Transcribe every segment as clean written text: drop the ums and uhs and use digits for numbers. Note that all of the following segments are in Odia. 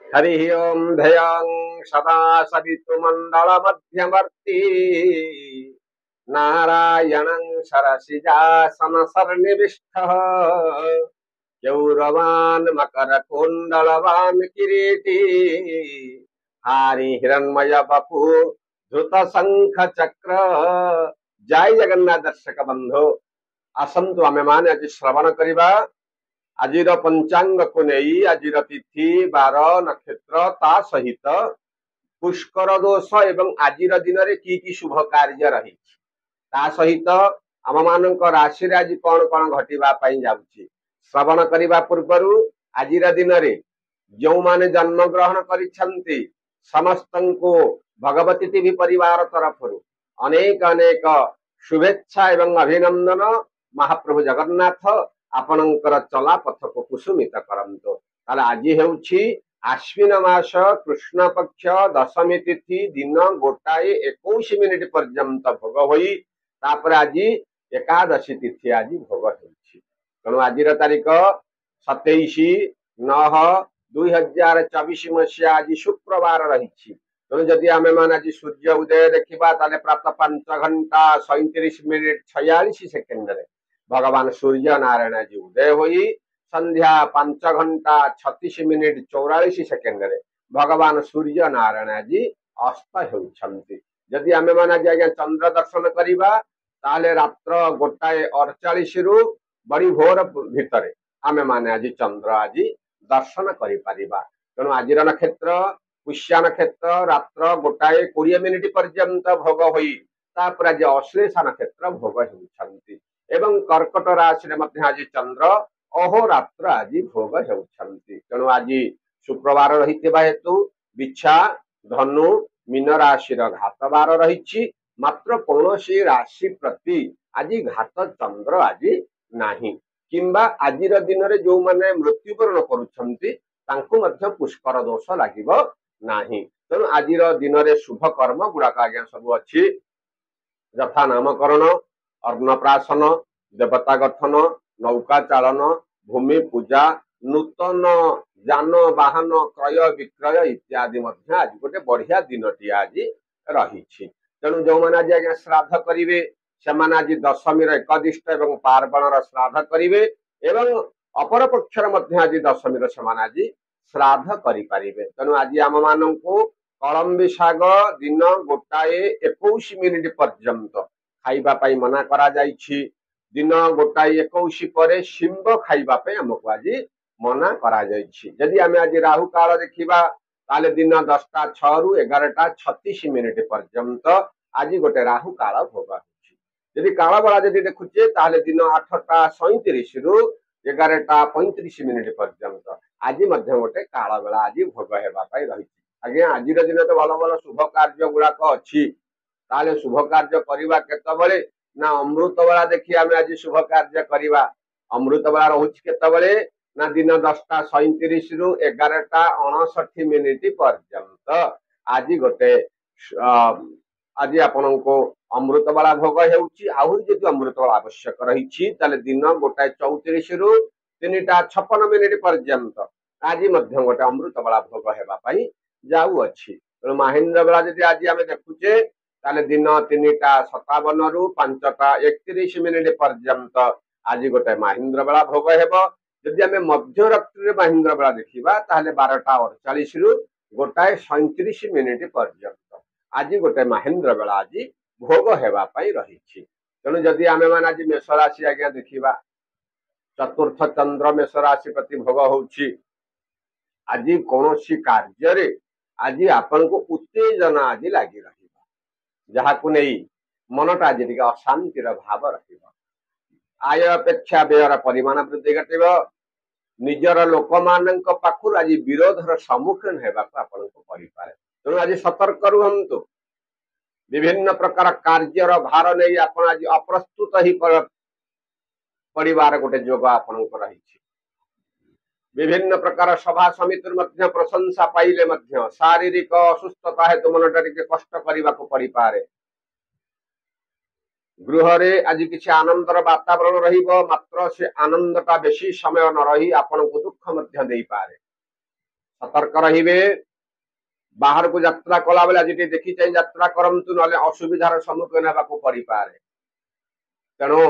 हरि ओम ध्यं सदा सवितुमंडल मध्यवर्ती नारायणं सरसिजासन सन्निविष्टः गौरवान् मकरकुण्डलवान् किरीटी हारि हिरण्मय बपु धृत शंख चक्र। जय जगन्नाथ दर्शक बंधु आसंतु आमे माने आज श्रवण करिबा आजिर पंचांग को नहीं आजिर तिथि बार नक्षत्र ता सहित पुष्कर दोष एवं आजिर दिन रे की शुभ कार्य रही ता सहित आम मानक राशि आज कौन कौन घटिबा पई जाउची श्रवण करिबा पूर्वरु आजिर दिन रे जो माने जन्म ग्रहण करिछंती समस्तंको भगवती टीवी परिवार तरफरु अनेक अनेक शुभेच्छा एवं अभिनंदन। महाप्रभु जगन्नाथ आपणकर चला पथ को कुसुमित करंतु। ताले आज हेउछि आश्विन मास कृष्ण पक्ष दशमी तिथि दिन गोटाए 21 मिनिट पर्यंत भोग होई तापर आज एकादशी तिथि आज भोग हेउछि। तेणु आज तारीख 27/9/2024 मसीहा आज शुक्रवार रही। तेणु जदि आमे मान आज सूर्य उदय देखा ताले प्रातः 5 घंटा 37 मिनिट 46 सेकेंड रे भगवान सूर्य नारायण आज उदय होई संध्या 5 घंटा 36 मिनिट 44 सेकेंड रे भगवान सूर्य नारायण आज अस्त होउछंती। जदि आमे मान आज आज्ञा चंद्र दर्शन करिबा ताले रात्र गोटाए 48 रु बड़ी भोर भितरे आमे माने आज चंद्र आज दर्शन करि परिबा। तेणु आज नक्षत्र पुष्या नक्षत्र रात्र गोटाए 20 मिनिट पर्यंत भोग होई तापर आज अश्लेषा नक्षत्र भोग होउछंती एवं कर्कट राशि मध्य आज चंद्र अहोरात्र आज भोग होउछंती। तेणु आज शुक्रवार रहितबा हेतु बिच्छा धनु मीन राशि घात बार रही मात्र कौनसी राशि प्रति आज घात चंद्र आज नाही किंबा आजिर दिन रे जो माने मृत्युवरण करुछंती तांको मध्य पुष्कर दोष लागिबो नाही। तेणु आजिर दिन रे शुभ कर्म गुड़ाक आज्ञा सब अच्छी यथा नामकरण अन्नप्राशन देवता गठन नौका चालन भूमि पूजा नूतन जान वाहन क्रय विक्रय इत्यादि मध्य आज गोटे बढ़िया दिनटी आज रही। तेणु जो मैंने आज आज्ञा श्राद्ध करेंगे से आज दशमी एकदिष्ट एवं पार्वण श्राद्ध करेंगे एवं अपर पक्षर मध्य आज दशमी से आज श्राद्ध करें। तेणु आज आम मान कलम्बी शाग दिन गोटाए 21 मिनिट पर्यंत खाइबा मना करा जाइछि। दिन गोटाए 21 पर शिंब खाइबा आमको आज मना करा जाइछि। यदि आमे आज राहु काल देखिबा ताले दिन 10टा 6 रु 11टा 36 मिनिट पर्यंत आज गोटे राहु काल भोग होछि। यदि काल बेला यदि देखुचे ताले दिन 8टा 37 रु 11टा 35 मिनिट पर्यंत आज मध्य गोटे काल बेला आज भोग हेबा पाई रही। आज्ञा आज दिन तो भल भल शुभ कार्य गुड़ाक अच्छी ताले शुभ कार्य करवा केतबले ना अमृत बेला देखी आमे आज शुभ कार्य करवा। अमृत बेला रोच केतबले ना दिन 10टा 37 रु 11टा 59 मिनिट पर्यंत आज गोटे आज आपण को अमृत बेला भोग हेउची। आहुरी जदि अमृत बेला आवश्यक रही ताले दिन गोटाए 34 रु 3टा 56 मिनिट पर्यंत आज मध्य गोटे अमृत बेला भोग हेबा पाई जाऊ अच्छी। तेणु महेन्द्र बेला जदि आज आमे देखुचे ताले दिन 3टा 57 रु 5टा 31 मिनिट पर्यंत आज गोटे महेन्द्र बेला भोग हेबो। जदि आमे मध्य रात्रि महेन्द्र बेला देखिबा ताले 12टा 48 रु गोटाए 37 मिनिट पर्यंत आज गोटे महेन्द्र बेला आज भोग हेबा पाई रही। तेणु जदि आमे मान आज मेष राशि आज्ञा देखिबा चतुर्थ चंद्र मेष राशि प्रति भोग होउछि। आज कौनसी कार्य रे आज आपन को उत्तेजना आज लगी रही जहां नहीं मनटा आज टिके अशांतिर भाव रहिबा। आय अपेक्षा व्ययर परिमाण वृद्धि घटिब। निजर लोक मानक पाखु आज विरोधर सम्मुखीन हेबाक आपन को परिपारे। तेणु आज सतर्क रुहंतु। विभिन्न प्रकार कार्यर भार नहीं आपन आज अप्रस्तुत ही परिवार गोटे जोग आपन को रही। विभिन्न प्रकार सभा समिति मध्य प्रशंसा पाइले मध्य शारीरिक असुस्थता हेतु मनटा टिके कष्ट करने को पड़ी पारे। ଗୃହରେ ଆଜି କିଛି ଆନନ୍ଦର ବାତାବରଣ ରହିବ, ମାତ୍ର ସେ ଆନନ୍ଦଟା ବେଶୀ ସମୟ ନ ରହି ଆପଣଙ୍କୁ ଦୁଃଖ ମଧ୍ୟ ଦେଇପାରେ। ସତର୍କ ରହିବେ। ବାହାରକୁ ଯାତ୍ରା କଲା ବେଳେ ଆଜି ଟିକେ ଦେଖି ଚାହିଁ ଯାତ୍ରା କରନ୍ତୁ, ନହେଲେ ଅସୁବିଧାର ସମ୍ମୁଖୀନ ହେବାକୁ ପଡିପାରେ। ତେଣୁ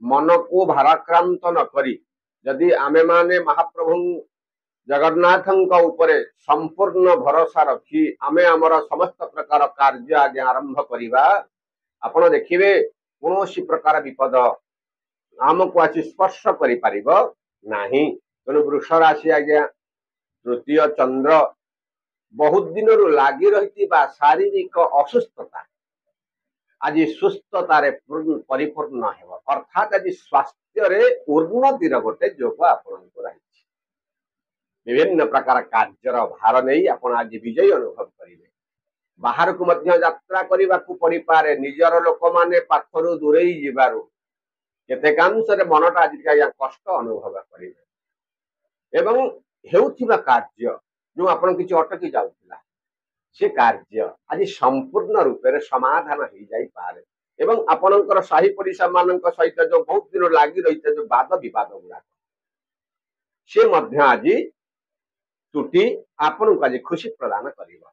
ମନକୁ ଭାରାକ୍ରାନ୍ତ ନ କରି ଯଦି ଆମେମାନେ ମହାପ୍ରଭୁ ଜଗନ୍ନାଥଙ୍କ ଉପରେ ସମ୍ପୂର୍ଣ୍ଣ ଭରସା ରଖି ଆମେ ଆମର ସମସ୍ତ ପ୍ରକାର କାର୍ଯ୍ୟ ଆଜି ଆରମ୍ଭ କରିବା, ଆପଣ ଦେଖିବେ କୌଣସି ପ୍ରକାର ବିପଦ ଆମକୁ ଆସି ସ୍ପର୍ଶ କରିପାରିବ ନାହିଁ। ତେଣୁ ବୃଷ ରାଶି ଆଜ୍ଞା ତୃତୀୟ ଚନ୍ଦ୍ର ବହୁତ ଦିନରୁ ଲାଗି ରହିଥିବା ଶାରୀରିକ ଅସୁସ୍ଥତା ଆଜି ସୁସ୍ଥତାରେ ପରିପୂର୍ଣ୍ଣ ହେବ, ଅର୍ଥାତ୍ ଆଜି ସ୍ୱାସ୍ଥ୍ୟରେ ଉନ୍ନତିର ଗୋଟେ ଯୋଗ ଆପଣଙ୍କୁ ରହିଛି। ବିଭିନ୍ନ ପ୍ରକାର କାର୍ଯ୍ୟର ଭାର ନେଇ ଆପଣ ଆଜି ବିଜୟ ଅନୁଭବ କରିବେ। ବାହାରକୁ ମଧ୍ୟ ଯାତ୍ରା କରିବାକୁ ପଡିପାରେ, ନିଜର ଲୋକମାନେ ପାଖରୁ ଦୂରେଇ ଯିବାରୁ କେତେକାଂଶରେ ମନଟା ଆଜି ଆଜ୍ଞା କଷ୍ଟ ଅନୁଭବ କରିବେ। ଏବଂ ହେଉଥିବା କାର୍ଯ୍ୟ ଯୋଉ ଆପଣ କିଛି ଅଟକି ଯାଉଥିଲା ସେ କାର୍ଯ୍ୟ ଆଜି ସମ୍ପୂର୍ଣ୍ଣ ରୂପରେ ସମାଧାନ ହେଇଯାଇପାରେ। ଏବଂ ଆପଣଙ୍କର ସାହି ପଡିଶା ମାନଙ୍କ ସହିତ ଯୋଉ ବହୁତ ଦିନ ଲାଗି ରହିଥିବା ଯୋଉ ବାଦ ବିବାଦ ଗୁଡାକ ସେ ମଧ୍ୟ ଆଜି ତୁଟି ଆପଣଙ୍କୁ ଆଜି ଖୁସି ପ୍ରଦାନ କରିବ।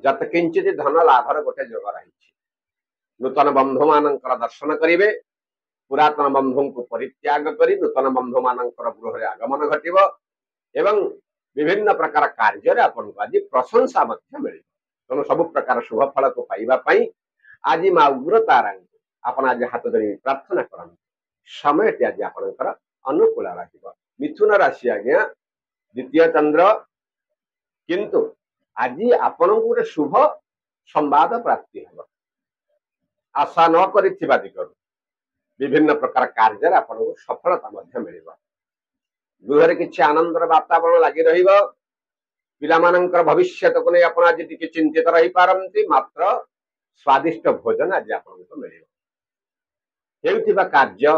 ଯତ କିଞ୍ଚିତ ଧନ ଲାଭର ଗୋଟେ ଯୋଗ ରହିଛି। ନୂତନ ବନ୍ଧୁ ମାନଙ୍କର ଦର୍ଶନ କରିବେ, ପୁରାତନ ବନ୍ଧୁଙ୍କୁ ପରିତ୍ୟାଗ କରି ନୂତନ ବନ୍ଧୁ ମାନଙ୍କର ଗୃହରେ ଆଗମନ ଘଟିବ ଏବଂ ବିଭିନ୍ନ ପ୍ରକାର କାର୍ଯ୍ୟରେ ଆପଣଙ୍କୁ ଆଜି ପ୍ରଶଂସା ମଧ୍ୟ ମିଳିବ। ତେଣୁ ସବୁ ପ୍ରକାର ଶୁଭ ଫଳକୁ ପାଇବା ପାଇଁ ଆଜି ମା ଉଗ୍ରତାରାଙ୍କୁ ଆପଣ ଆଜି ହାତ ଧରି ପ୍ରାର୍ଥନା କରନ୍ତୁ। ସମୟଟି ଆଜି ଆପଣଙ୍କର ଅନୁକୂଳ ରହିବ। ମିଥୁନ ରାଶି ଆଜ୍ଞା ଦ୍ୱିତୀୟ ଚନ୍ଦ୍ର, କିନ୍ତୁ ଆଜି ଆପଣଙ୍କୁ ଗୋଟେ ଶୁଭ ସମ୍ବାଦ ପ୍ରାପ୍ତି ହେବ। ଆଶା ନ କରିଥିବା ଦିଗରୁ ବିଭିନ୍ନ ପ୍ରକାର କାର୍ଯ୍ୟରେ ଆପଣଙ୍କୁ ସଫଳତା ମଧ୍ୟ ମିଳିବ। ଗୃହରେ କିଛି ଆନନ୍ଦର ବାତାବରଣ ଲାଗି ରହିବ। ପିଲାମାନଙ୍କର ଭବିଷ୍ୟତକୁ ନେଇ ଆପଣ ଆଜି ଟିକେ ଚିନ୍ତିତ ରହିପାରନ୍ତି, ମାତ୍ର ସ୍ୱାଦିଷ୍ଟ ଭୋଜନ ଆଜି ଆପଣଙ୍କୁ ମିଳିବ। ହେଉଥିବା କାର୍ଯ୍ୟ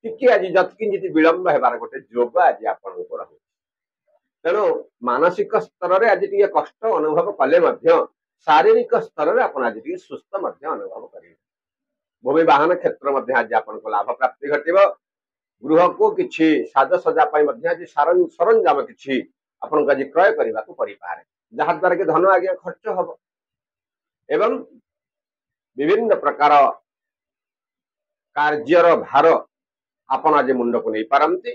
ଟିକେ ଆଜି ଯତ୍କିଞ୍ଚିତ ବିଳମ୍ବ ହେବାର ଗୋଟେ ଯୋଗ ଆଜି ଆପଣଙ୍କୁ ରହୁଛି। ତେଣୁ ମାନସିକ ସ୍ତରରେ ଆଜି ଟିକେ କଷ୍ଟ ଅନୁଭବ କଲେ ମଧ୍ୟ ଶାରୀରିକ ସ୍ତରରେ ଆପଣ ଆଜି ଟିକେ ସୁସ୍ଥ ମଧ୍ୟ ଅନୁଭବ କରିବେ। ଭୂମି ବାହନ କ୍ଷେତ୍ର ମଧ୍ୟ ଆଜି ଆପଣଙ୍କୁ ଲାଭ ପ୍ରାପ୍ତି ଘଟିବ। ଗୃହକୁ କିଛି ସାଜସଜା ପାଇଁ ମଧ୍ୟ ଆଜି ସରଞ୍ଜାମ କିଛି ଆପଣଙ୍କୁ ଆଜି କ୍ରୟ କରିବାକୁ ପଡିପାରେ, ଯାହା ଦ୍ୱାରା କି ଧନ ଆଜ୍ଞା ଖର୍ଚ୍ଚ ହବ। ଏବଂ ବିଭିନ୍ନ ପ୍ରକାର କାର୍ଯ୍ୟର ଭାର ଆପଣ ଆଜି ମୁଣ୍ଡକୁ ନେଇପାରନ୍ତି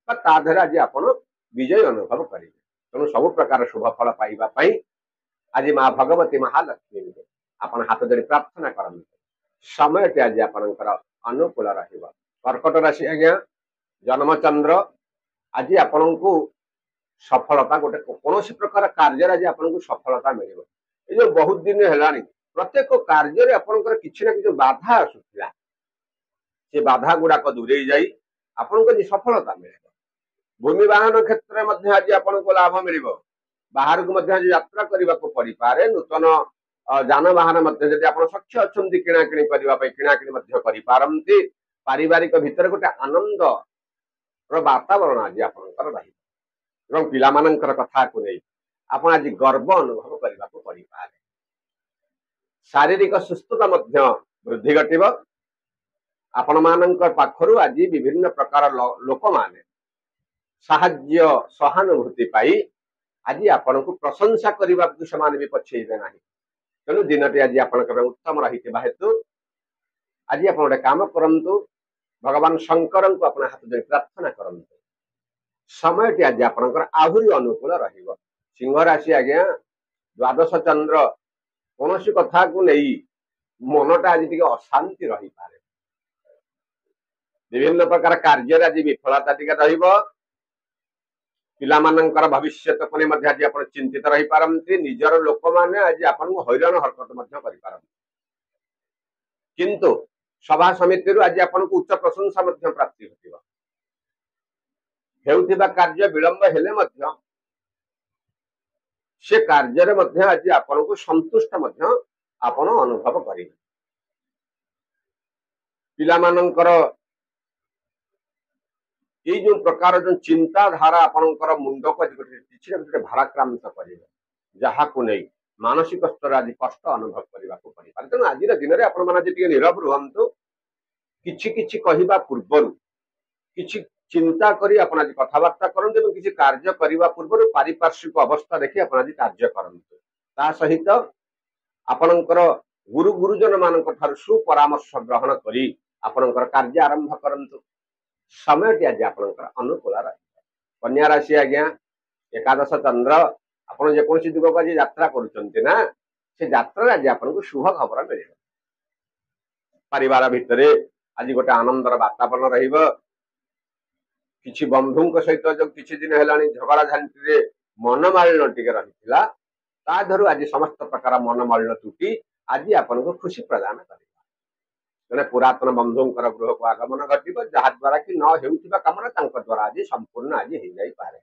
ବା ତା ଦେହରେ ଆଜି ଆପଣ ବିଜୟ ଅନୁଭବ କରିବେ। ତେଣୁ ସବୁ ପ୍ରକାର ଶୁଭ ଫଳ ପାଇବା ପାଇଁ ଆଜି ମା ଭଗବତୀ ମହାଲକ୍ଷ୍ମୀଙ୍କୁ ଆପଣ ହାତ ଧରି ପ୍ରାର୍ଥନା କରନ୍ତୁ। ସମୟଟି ଆଜି ଆପଣଙ୍କର ଅନୁକୂଳ ରହିବ। କର୍କଟ ରାଶି ଆଜ୍ଞା ଜନ୍ମଚନ୍ଦ୍ର, ଆଜି ଆପଣଙ୍କୁ ସଫଳତା ଗୋଟେ କୌଣସି ପ୍ରକାର କାର୍ଯ୍ୟରେ ଆଜି ଆପଣଙ୍କୁ ସଫଳତା ମିଳିବ। ଏ ଯୋଉ ବହୁତ ଦିନ ହେଲାଣି ପ୍ରତ୍ୟେକ କାର୍ଯ୍ୟରେ ଆପଣଙ୍କର କିଛି ନା କିଛି ବାଧା ଆସୁଥିଲା, ସେ ବାଧା ଗୁଡାକ ଦୂରେଇ ଯାଇ ଆପଣଙ୍କୁ ଆଜି ସଫଳତା ମିଳିବ। ଭୂମି ବାହନ କ୍ଷେତ୍ରରେ ମଧ୍ୟ ଆଜି ଆପଣଙ୍କୁ ଲାଭ ମିଳିବ। ବାହାରକୁ ମଧ୍ୟ ଆଜି ଯାତ୍ରା କରିବାକୁ ପଡିପାରେ। ନୂତନ ଯାନବାହନ ମଧ୍ୟ ଯଦି ଆପଣ ସକ୍ଷ ଅଛନ୍ତି କିଣାକିଣି କରିବା ପାଇଁ କିଣାକିଣି ମଧ୍ୟ କରିପାରନ୍ତି। ପାରିବାରିକ ଭିତରେ ଗୋଟେ ଆନନ୍ଦର ବାତାବରଣ ଆଜି ଆପଣଙ୍କର ରହିବ ଏବଂ ପିଲାମାନଙ୍କର କଥାକୁ ନେଇ ଆପଣ ଆଜି ଗର୍ବ ଅନୁଭବ କରିବାକୁ ପଡିପାରେ। ଶାରୀରିକ ସୁସ୍ଥତା ମଧ୍ୟ ବୃଦ୍ଧି ଘଟିବ। ଆପଣ ମାନଙ୍କ ପାଖରୁ ଆଜି ବିଭିନ୍ନ ପ୍ରକାର ଲୋକମାନେ ସାହାଯ୍ୟ ସହାନୁଭୂତି ପାଇ ଆଜି ଆପଣଙ୍କୁ ପ୍ରଶଂସା କରିବାକୁ ସେମାନେ ବି ପଛେଇବେ ନାହିଁ। ତେଣୁ ଦିନଟି ଆଜି ଆପଣଙ୍କ ପାଇଁ ଉତ୍ତମ ରହିଥିବା ହେତୁ ଆଜି ଆପଣ ଗୋଟେ କାମ କରନ୍ତୁ, ଭଗବାନ ଶଙ୍କରଙ୍କୁ ଆପଣ ହାତ ଧରି ପ୍ରାର୍ଥନା କରନ୍ତୁ। ସମୟଟି ଆଜି ଆପଣଙ୍କର ଆହୁରି ଅନୁକୂଳ ରହିବ। ସିଂହ ରାଶି ଆଜ୍ଞା ଦ୍ୱାଦଶ ଚନ୍ଦ୍ର, କୌଣସି କଥାକୁ ନେଇ ମନଟା ଆଜି ଟିକେ ଅଶାନ୍ତି ରହିପାରେ। ବିଭିନ୍ନ ପ୍ରକାର କାର୍ଯ୍ୟରେ ଆଜି ବିଫଳତା ଟିକେ ରହିବ। ପିଲାମାନଙ୍କର ଭବିଷ୍ୟତକୁ ନେଇ ମଧ୍ୟ ଆଜି ଆପଣ ଚିନ୍ତିତ ରହିପାରନ୍ତି। ନିଜର ଲୋକମାନେ ଆଜି ଆପଣଙ୍କୁ ହଇରାଣ ହରକତ ମଧ୍ୟ କରିପାରନ୍ତି, କିନ୍ତୁ ସଭା ସମିତିରୁ ଆଜି ଆପଣଙ୍କୁ ଉଚ୍ଚ ପ୍ରଶଂସା ମଧ୍ୟ ପ୍ରାପ୍ତି ଘଟିବ। ହେଉଥିବା କାର୍ଯ୍ୟ ବିଳମ୍ବ ହେଲେ ମଧ୍ୟ ସେ କାର୍ଯ୍ୟରେ ମଧ୍ୟ ଆଜି ଆପଣଙ୍କୁ ସନ୍ତୁଷ୍ଟ ମଧ୍ୟ ଆପଣ ଅନୁଭବ କରିବେ। ପିଲାମାନଙ୍କର ଏଇ ଯୋଉ ପ୍ରକାର ଯୋଉ ଚିନ୍ତାଧାରା ଆପଣଙ୍କର ମୁଣ୍ଡକୁ ଆଜି କିଛି ନା କିଛି ଭାରାକ୍ରାନ୍ତ କରିବ, ଯାହାକୁ ନେଇ ମାନସିକ ସ୍ତରରେ ଆଜି କଷ୍ଟ ଅନୁଭବ କରିବାକୁ ପଡିପାରେ। ତେଣୁ ଆଜିର ଦିନରେ ଆପଣ ମାନେ ଆଜି ଟିକେ ନୀରବ ରୁହନ୍ତୁ କିଛି କିଛି କହିବା ପୂର୍ବରୁ କିଛି ଚିନ୍ତା କରି ଆପଣ ଆଜି କଥାବାର୍ତ୍ତା କରନ୍ତୁ ଏବଂ କିଛି କାର୍ଯ୍ୟ କରିବା ପୂର୍ବରୁ ପାରିପାର୍ଶ୍ୱିକ ଅବସ୍ଥା ଦେଖି ଆପଣ ଆଜି କାର୍ଯ୍ୟ କରନ୍ତୁ। ତା ସହିତ ଆପଣଙ୍କର ଗୁରୁଜନ ମାନଙ୍କ ଠାରୁ ସୁପରାମର୍ଶ ଗ୍ରହଣ କରି ଆପଣଙ୍କର କାର୍ଯ୍ୟ ଆରମ୍ଭ କରନ୍ତୁ। ସମୟଟି ଆଜି ଆପଣଙ୍କର ଅନୁକୂଳ ରହିବ। କନ୍ୟା ରାଶି ଆଜ୍ଞା ଏକାଦଶ ଚନ୍ଦ୍ର, ଆପଣ ଯେକୌଣସି ଦିଗକୁ ଆଜି ଯାତ୍ରା କରୁଛନ୍ତି ନା, ସେ ଯାତ୍ରାରେ ଆଜି ଆପଣଙ୍କୁ ଶୁଭ ଖବର ମିଳିବ। ପରିବାର ଭିତରେ ଆଜି ଗୋଟେ ଆନନ୍ଦର ବାତାବରଣ ରହିବ। କିଛି ବନ୍ଧୁଙ୍କ ସହିତ ଯୋଉ କିଛି ଦିନ ହେଲାଣି ଝଗଡା ଝାଣ୍ଟିରେ ମନମାଳିନ୍ୟ ଟିକେ ରହିଥିଲା, ତା ଧରୁ ଆଜି ସମସ୍ତ ପ୍ରକାର ମନମାଳିନ୍ୟ ତୁଟି ଆଜି ଆପଣଙ୍କୁ ଖୁସି ପ୍ରଦାନ କରିବ। ଜଣେ ପୁରାତନ ବନ୍ଧୁଙ୍କର ଗୃହକୁ ଆଗମନ ଘଟିବ, ଯାହା ଦ୍ୱାରା କି ନ ହେଉଥିବା କାମରେ ତାଙ୍କ ଦ୍ୱାରା ଆଜି ସମ୍ପୂର୍ଣ୍ଣ ଆଜି ହେଇଯାଇପାରେ।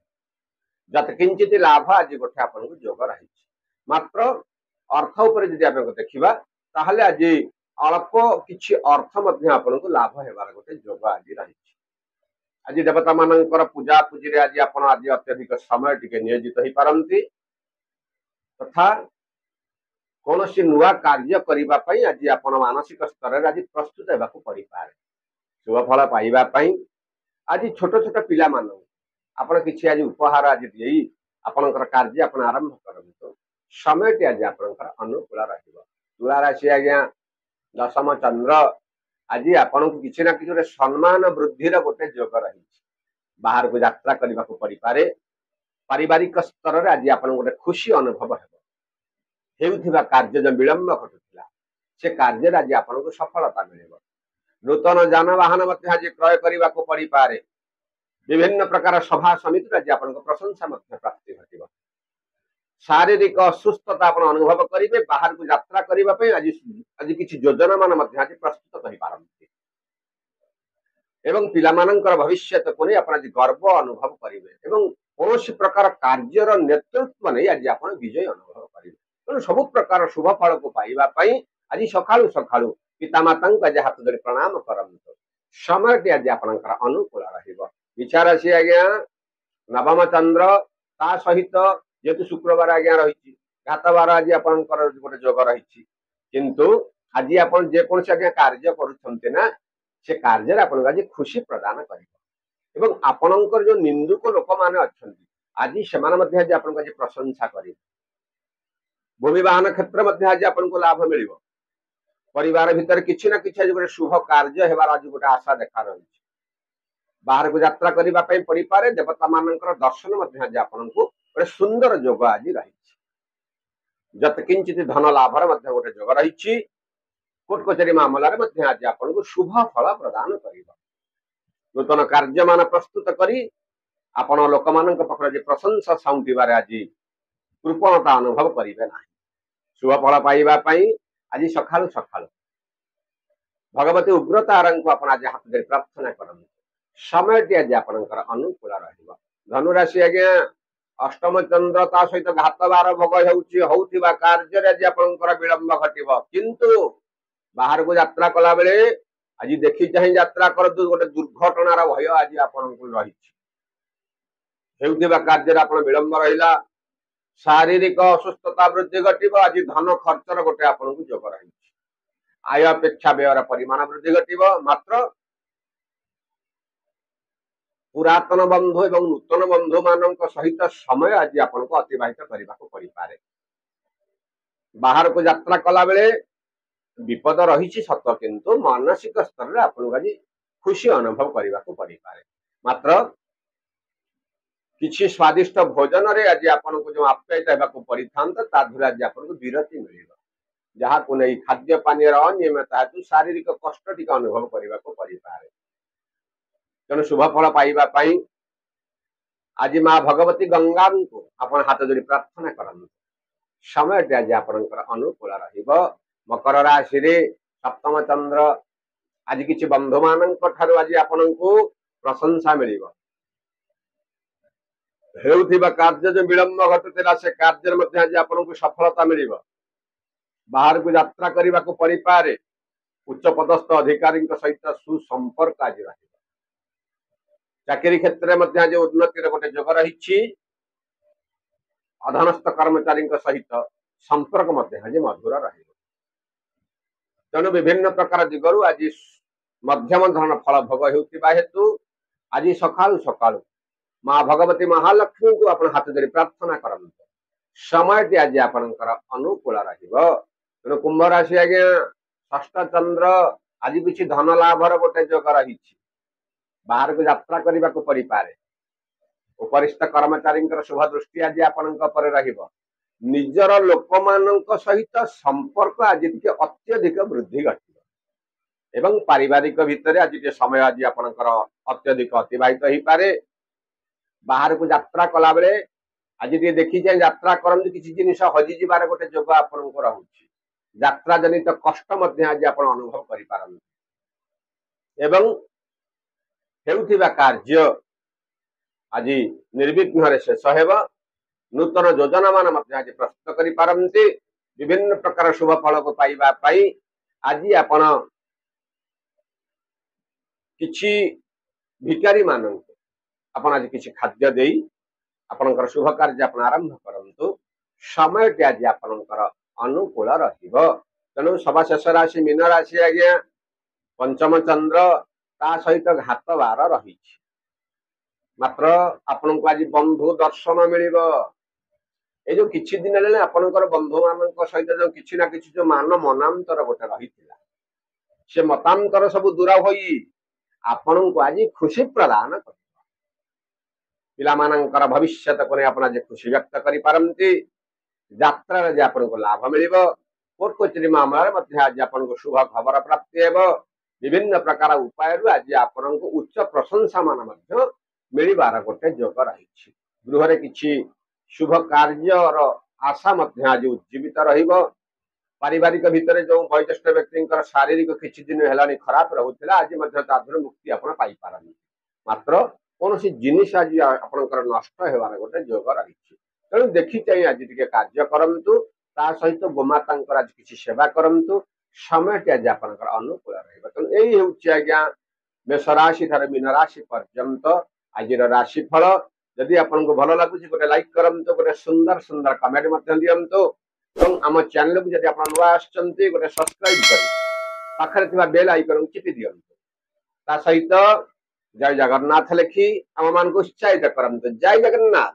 ଯତ କିଞ୍ଚିତ ଲାଭ ଆଜି ଗୋଟେ ଆପଣଙ୍କୁ ଯୋଗ ରହିଛି। ମାତ୍ର ଅର୍ଥ ଉପରେ ଯଦି ଆମେ ଦେଖିବା ତାହେଲେ ଆଜି ଅଳ୍ପ କିଛି ଅର୍ଥ ମଧ୍ୟ ଆପଣଙ୍କୁ ଲାଭ ହେବାର ଗୋଟେ ଯୋଗ ଆଜି ରହିଛି। ଆଜି ଦେବତା ମାନଙ୍କର ପୂଜା ପୂଜିରେ ଆଜି ଆପଣ ଆଜି ଅତ୍ୟଧିକ ସମୟ ଟିକେ ନିୟୋଜିତ ହେଇପାରନ୍ତି, ତଥା କୌଣସି ନୂଆ କାର୍ଯ୍ୟ କରିବା ପାଇଁ ଆଜି ଆପଣ ମାନସିକ ସ୍ତରରେ ଆଜି ପ୍ରସ୍ତୁତ ହେବାକୁ ପଡିପାରେ। ଶୁଭ ଫଳ ପାଇବା ପାଇଁ ଆଜି ଛୋଟ ଛୋଟ ପିଲାମାନଙ୍କୁ ଆପଣ କିଛି ଆଜି ଉପହାର ଆଜି ଦେଇ ଆପଣଙ୍କର କାର୍ଯ୍ୟ ଆପଣ ଆରମ୍ଭ କରନ୍ତୁ। ସମୟଟି ଆଜି ଆପଣଙ୍କର ଅନୁକୂଳ ରହିବ। ତୁଳା ରାଶି ଆଜ୍ଞା ଦଶମ ଚନ୍ଦ୍ର, ଆଜି ଆପଣଙ୍କୁ କିଛି ନା କିଛି ଗୋଟେ ସମ୍ମାନ ବୃଦ୍ଧିର ଗୋଟେ ଯୋଗ ରହିଛି। ବାହାରକୁ ଯାତ୍ରା କରିବାକୁ ପଡିପାରେ। ପାରିବାରିକ ସ୍ତରରେ ଆଜି ଆପଣଙ୍କୁ ଗୋଟେ ଖୁସି ଅନୁଭବ ହେବ। ହେଉଥିବା କାର୍ଯ୍ୟ ଯୋଉ ବିଳମ୍ବ ଘଟୁଥିଲା, ସେ କାର୍ଯ୍ୟରେ ଆଜି ଆପଣଙ୍କୁ ସଫଳତା ମିଳିବ। ନୂତନ ଯାନବାହନ ମଧ୍ୟ ଆଜି କ୍ରୟ କରିବାକୁ ପଡିପାରେ। ବିଭିନ୍ନ ପ୍ରକାର ସଭା ସମିତିରେ ଆଜି ଆପଣଙ୍କ ପ୍ରଶଂସା ମଧ୍ୟ ପ୍ରାପ୍ତି ଘଟିବ। ଶାରୀରିକ ଅସୁସ୍ଥତା ଆପଣ ଅନୁଭବ କରିବେ। ବାହାରକୁ ଯାତ୍ରା କରିବା ପାଇଁ ଆଜି କିଛି ଯୋଜନା ମାନ ମଧ୍ୟ ଆଜି ପ୍ରସ୍ତୁତ କରିପାରନ୍ତି ଏବଂ ପିଲାମାନଙ୍କର ଭବିଷ୍ୟତକୁ ନେଇ ଆପଣ ଆଜି ଗର୍ବ ଅନୁଭବ କରିବେ ଏବଂ କୌଣସି ପ୍ରକାର କାର୍ଯ୍ୟର ନେତୃତ୍ୱ ନେଇ ଆଜି ଆପଣ ବିଜୟ ଅନୁଭବ କରିବେ। ତେଣୁ ସବୁ ପ୍ରକାର ଶୁଭ ଫଳକୁ ପାଇବା ପାଇଁ ଆଜି ସକାଳୁ ସକାଳୁ ପିତାମାତାଙ୍କୁ ଆଜି ହାତ ଧରି ପ୍ରଣାମ କରନ୍ତୁ। ସମୟଟି ଆଜି ଆପଣଙ୍କର ଅନୁକୂଳ ରହିବ। ଇଚ୍ଛା ରାଶି ଆଜ୍ଞା ନବମ ଚନ୍ଦ୍ର, ତା ସହିତ ଯେହେତୁ ଶୁକ୍ରବାର ଆଜ୍ଞା ରହିଛି, ଘାତବାର ଆଜି ଆପଣଙ୍କର ଗୋଟେ ଯୋଗ ରହିଛି। କିନ୍ତୁ ଆଜି ଆପଣ ଯେକୌଣସି ଆଜ୍ଞା କାର୍ଯ୍ୟ କରୁଛନ୍ତି ନା, ସେ କାର୍ଯ୍ୟରେ ଆପଣଙ୍କୁ ଆଜି ଖୁସି ପ୍ରଦାନ କରିବ ଏବଂ ଆପଣଙ୍କର ଯୋଉ ନିନ୍ଦୁକ ଲୋକମାନେ ଅଛନ୍ତି ଆଜି ସେମାନେ ମଧ୍ୟ ଆଜି ଆପଣଙ୍କୁ ଆଜି ପ୍ରଶଂସା କରିବେ। ଭୂମି ବାହନ କ୍ଷେତ୍ର ମଧ୍ୟ ଆଜି ଆପଣଙ୍କୁ ଲାଭ ମିଳିବ। ପରିବାର ଭିତରେ କିଛି ନା କିଛି ଆଜି ଗୋଟେ ଶୁଭ କାର୍ଯ୍ୟ ହେବାର ଆଜି ଗୋଟେ ଆଶା ଦେଖା ରହିଛି। ବାହାରକୁ ଯାତ୍ରା କରିବା ପାଇଁ ପଡିପାରେ। ଦେବତା ମାନଙ୍କର ଦର୍ଶନ ମଧ୍ୟ ଆଜି ଆପଣଙ୍କୁ ଗୋଟେ ସୁନ୍ଦର ଯୋଗ ଆଜି ରହିଛି। ଯତ କିଞ୍ଚିତ ଧନ ଲାଭର ମଧ୍ୟ ଗୋଟେ ଯୋଗ ରହିଛି। କୋର୍ଟ କଚେରୀ ମାମଲାରେ ମଧ୍ୟ ଆଜି ଆପଣଙ୍କୁ ଶୁଭ ଫଳ ପ୍ରଦାନ କରିବ। ନୂତନ କାର୍ଯ୍ୟମାନ ପ୍ରସ୍ତୁତ କରି ଆପଣ ଲୋକମାନଙ୍କ ପାଖରେ ଆଜି ପ୍ରଶଂସା ସାଉଁଟିବାରେ ଆଜି କୃପଣତା ଅନୁଭବ କରିବେ ନାହିଁ। ଶୁଭ ଫଳ ପାଇବା ପାଇଁ ଆଜି ସକାଳୁ ସକାଳୁ ଭଗବତୀ ଉଗ୍ରତାରାଙ୍କୁ ଆପଣ ଆଜି ହାତ ଧରି ପ୍ରାର୍ଥନା କରନ୍ତୁ। ସମୟଟି ଆଜି ଆପଣଙ୍କର ଅନୁକୂଳ ରହିବ। ଧନୁରାଶି ଆଜ୍ଞା ଅଷ୍ଟମ ଚନ୍ଦ୍ର, ତା ସହିତ ଘାତବାର ଭୋଗ ହଉଥିବା କାର୍ଯ୍ୟରେ ଆଜି ଆପଣଙ୍କର ବିଳମ୍ବ ଘଟିବ। କିନ୍ତୁ ବାହାରକୁ ଯାତ୍ରା କଲା ବେଳେ ଆଜି ଦେଖି ଚାହିଁ ଯାତ୍ରା କରନ୍ତୁ। ଗୋଟେ ଦୁର୍ଘଟଣାର ଭୟ ଆଜି ଆପଣଙ୍କୁ ରହିଛି। ହେଉଥିବା କାର୍ଯ୍ୟରେ ଆପଣ ବିଳମ୍ବ ରହିଲା, ଶାରୀରିକ ଅସୁସ୍ଥତା ବୃଦ୍ଧି ଘଟିବ। ଆଜି ଧନ ଖର୍ଚ୍ଚର ଗୋଟେ ଆପଣଙ୍କୁ ଯୋଗ ରହିଛି। ଆୟ ଅପେକ୍ଷା ବ୍ୟୟର ପରିମାଣ ବୃଦ୍ଧି ଘଟିବ। ମାତ୍ର ପୁରାତନ ବନ୍ଧୁ ଏବଂ ନୂତନ ବନ୍ଧୁ ମାନଙ୍କ ସହିତ ସମୟ ଆଜି ଆପଣଙ୍କୁ ଅତିବାହିତ କରିବାକୁ ପଡିପାରେ। ବାହାରକୁ ଯାତ୍ରା କଲା ବେଳେ ବିପଦ ରହିଛି ସତ, କିନ୍ତୁ ମାନସିକ ସ୍ତରରେ ଆପଣଙ୍କୁ ଆଜି ଖୁସି ଅନୁଭବ କରିବାକୁ ପଡିପାରେ। ମାତ୍ର କିଛି ସ୍ୱାଦିଷ୍ଟ ଭୋଜନରେ ଆଜି ଆପଣଙ୍କୁ ଯୋଉ ଆପ୍ୟାୟିତ ହେବାକୁ ପଡିଥାନ୍ତା, ତା ଦେହରେ ଆଜି ଆପଣଙ୍କୁ ବିରତି ମିଳିବ। ଯାହାକୁ ନେଇ ଖାଦ୍ୟ ପାନୀୟର ଅନିୟମିତତା ହେତୁ ଶାରୀରିକ କଷ୍ଟ ଟିକେ ଅନୁଭବ କରିବାକୁ ପଡିପାରେ। ତେଣୁ ଶୁଭ ଫଳ ପାଇବା ପାଇଁ ଆଜି ମା ଭଗବତୀ ଗଙ୍ଗାଙ୍କୁ ଆପଣ ହାତ ଧରି ପ୍ରାର୍ଥନା କରନ୍ତୁ। ସମୟଟି ଆଜି ଆପଣଙ୍କର ଅନୁକୂଳ ରହିବ। ମକର ରାଶିରେ ସପ୍ତମ ଚନ୍ଦ୍ର, ଆଜି କିଛି ବନ୍ଧୁ ମାନଙ୍କ ଠାରୁ ଆଜି ଆପଣଙ୍କୁ ପ୍ରଶଂସା ମିଳିବ। ହେଉଥିବା କାର୍ଯ୍ୟ ଯୋଉ ବିଳମ୍ବ ଘଟୁଥିଲା, ସେ କାର୍ଯ୍ୟରେ ମଧ୍ୟ ଆଜି ଆପଣଙ୍କୁ ସଫଳତା ମିଳିବ। ବାହାରକୁ ଯାତ୍ରା କରିବାକୁ ପଡିପାରେ। ଉଚ୍ଚ ପଦସ୍ଥ ଅଧିକାରୀଙ୍କ ସହିତ ସୁସମ୍ପର୍କ ଆଜି ରହିବ। ଚାକିରୀ କ୍ଷେତ୍ରରେ ମଧ୍ୟ ଆଜି ଉନ୍ନତିର ଗୋଟେ ଯୋଗ ରହିଛି। ଅଧନସ୍ଥ କର୍ମଚାରୀଙ୍କ ସହିତ ସମ୍ପର୍କ ମଧ୍ୟ ଆଜି ମଧୁର ରହିବ। ତେଣୁ ବିଭିନ୍ନ ପ୍ରକାର ଦିଗରୁ ଆଜି मध्यम धरण फल भोग होउथिबा हेतु आज सकाळु सकाळु माँ भगवती महालक्ष्मी को आपण हाथ धरी प्रार्थना करंतु समय आज आपणकर अनुकूल रहिबो। तेणु कुंभ राशि आज्ञा षष्ठ चंद्र आज किसी धन लाभर गोटे जोग रही बाहर को यात्रा करने को पड़ पारे उपरिस्थ कर्मचारी शुभ दृष्टि आज आपण निजर लोक मान सहित संपर्क आज टे अत्यधिक वृद्धि घटे एवं पारिवारिक भितर आज समय आज आपणकर अत्यधिक अतिबाहित हो पारे। बाहर को यात्रा कला बेले आज टे देखी जाए यात्रा करते किसी जिनिस हजिजार गोटे जोग आपण रोचे यात्रा जनित कष्ट आज आप अनुभव कर कार्य आज निर्विघ्न शेष हो। नूतन योजना मान आज प्रस्तुत करि विभिन्न प्रकार शुभ फल को पाइबा पाई आज आपण किछि भिकारी मान आपण आज किछि खाद्य देई आपणकर शुभ कार्य आपण आरंभ करंतु समय आज आपणकर अनुकूल रहिबो। तेणु सभा शेष राशि मीन राशि आज्ञा पंचम चंद्र ता सहित घात बार रही मात्र आपण को आज बंधु दर्शन मिलिबो। ए जो किछि दिन ले आपणकर बंधु मान सहित जो किछि ना किछि जो मान मनांतर गोटे रही से मतांतर सब दूर होई आपण को आज खुशी प्रदान कर पिला मानकर भविष्य को आप खुशी व्यक्त करि पारंती यात्रा जे आपन को लाभ मिलिबो। कोर्ट कचेरी मामला आज आपन को शुभ खबर प्राप्ति हेबो। विभिन्न प्रकार उपाय आज आपन को उच्च प्रशंसा मान मिलिबार गोटे जोग रही गृह रे किछि शुभ कार्य आशा आज उज्जीवित रहिबो। पारिवारिक भितर जो वयोज्येष्ठ व्यक्ति शारीरिक किछि दिन हेलानी खराब रहुथिला आज ताधर मुक्ति आपण पाई पारनी मात्र कौन जिनिस आज आपणकर नष्ट हेबार गोटे जोग रही। तेणु देखी चाहिए आज टे कार्य करंतु ता सहित गोमाता आज किसी सेवा करंतु समय आज आपणकर अनुकूल रहिबा। तेणु एही हेउछि आज्ञा मेष राशि थारे मीन राशि पर्यंत आज राशिफल। जदि आपको भल लगुच गोटे लाइक करंतु गोटे सुंदर सुंदर कमेंट मध्य दियंतु एवं आम चैनल को जदि आप नुआ आछंती गोटे सब्सक्राइब करी पाखरे थिबा बेल आइकन चिपि दियंतु ता सहित जय जगन्नाथ लिखि आम मान को उत्साहित करंतु। जय जगन्नाथ।